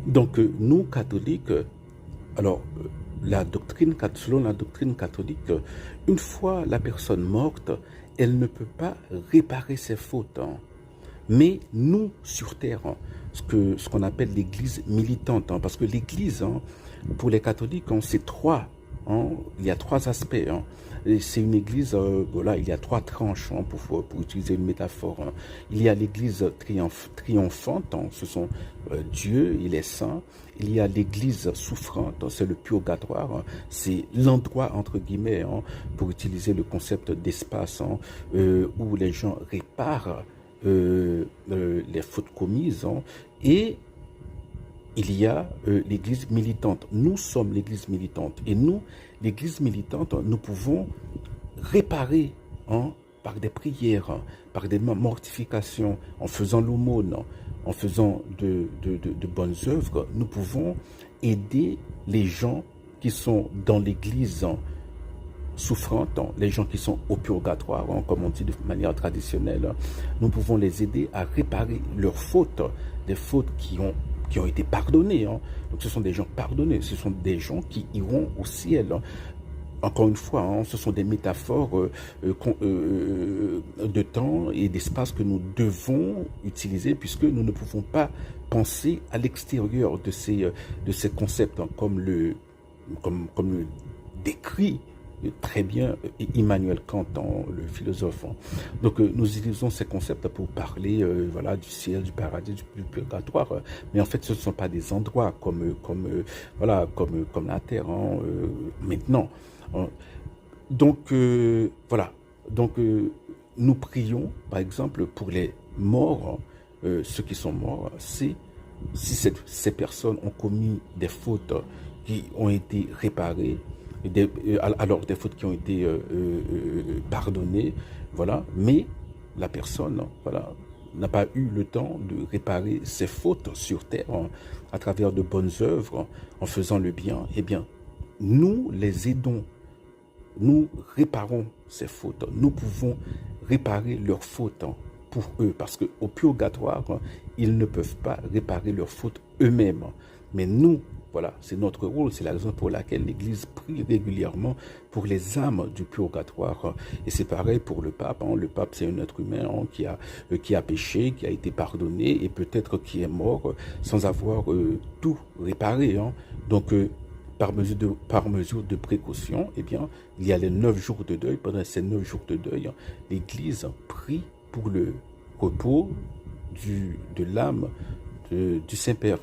Donc, nous, catholiques, alors, selon la doctrine catholique, une fois la personne morte, elle ne peut pas réparer ses fautes, hein. Mais nous, sur Terre, hein, ce qu'on appelle l'Église militante, hein, parce que l'Église, hein, pour les catholiques, hein, c'est trois. Hein, il y a trois aspects. Hein. C'est une église, voilà, il y a trois tranches, hein, pour utiliser une métaphore. Hein. Il y a l'église triomphante, hein, ce sont Dieu et les saints. Il y a l'église souffrante, hein, c'est le purgatoire, hein, c'est l'endroit, entre guillemets, hein, pour utiliser le concept d'espace, hein, où les gens réparent les fautes commises, hein, et il y a l'église militante. Nous sommes l'église militante. Et nous, l'église militante, nous pouvons réparer, hein, par des prières, hein, par des mortifications, en faisant l'aumône, hein, en faisant de bonnes œuvres. Nous pouvons aider les gens qui sont dans l'église, hein, souffrante, hein, les gens qui sont au purgatoire, hein, comme on dit de manière traditionnelle. Hein. Nous pouvons les aider à réparer leurs fautes, des fautes qui ont été pardonnées. Hein. Donc ce sont des gens pardonnés, ce sont des gens qui iront au ciel. Hein. Encore une fois, hein, ce sont des métaphores de temps et d'espace que nous devons utiliser, puisque nous ne pouvons pas penser à l'extérieur de ces concepts, hein, comme le décrit très bien Immanuel Kant, hein, le philosophe. Hein. Donc nous utilisons ces concepts pour parler, voilà, du ciel, du paradis, du purgatoire, mais en fait ce ne sont pas des endroits voilà, comme la terre, hein, maintenant. Hein. Donc voilà. Donc nous prions par exemple pour les morts, ceux qui sont morts. Si ces personnes ont commis des fautes qui ont été réparées, alors des fautes qui ont été pardonnées, voilà, mais la personne, voilà, n'a pas eu le temps de réparer ses fautes sur terre, hein, à travers de bonnes œuvres, en faisant le bien. Eh bien, nous les aidons, nous réparons ces fautes, nous pouvons réparer leurs fautes, hein, pour eux, parce qu'au purgatoire, hein, ils ne peuvent pas réparer leurs fautes eux-mêmes. Mais nous, voilà, c'est notre rôle, c'est la raison pour laquelle l'Église prie régulièrement pour les âmes du purgatoire. Et c'est pareil pour le pape. Hein. Le pape, c'est un être humain, hein, qui a péché, qui a été pardonné et peut-être qui est mort sans avoir tout réparé. Hein. Donc, par mesure de précaution, eh bien, il y a les 9 jours de deuil. Pendant ces 9 jours de deuil, hein, l'Église prie pour le repos de l'âme du Saint-Père.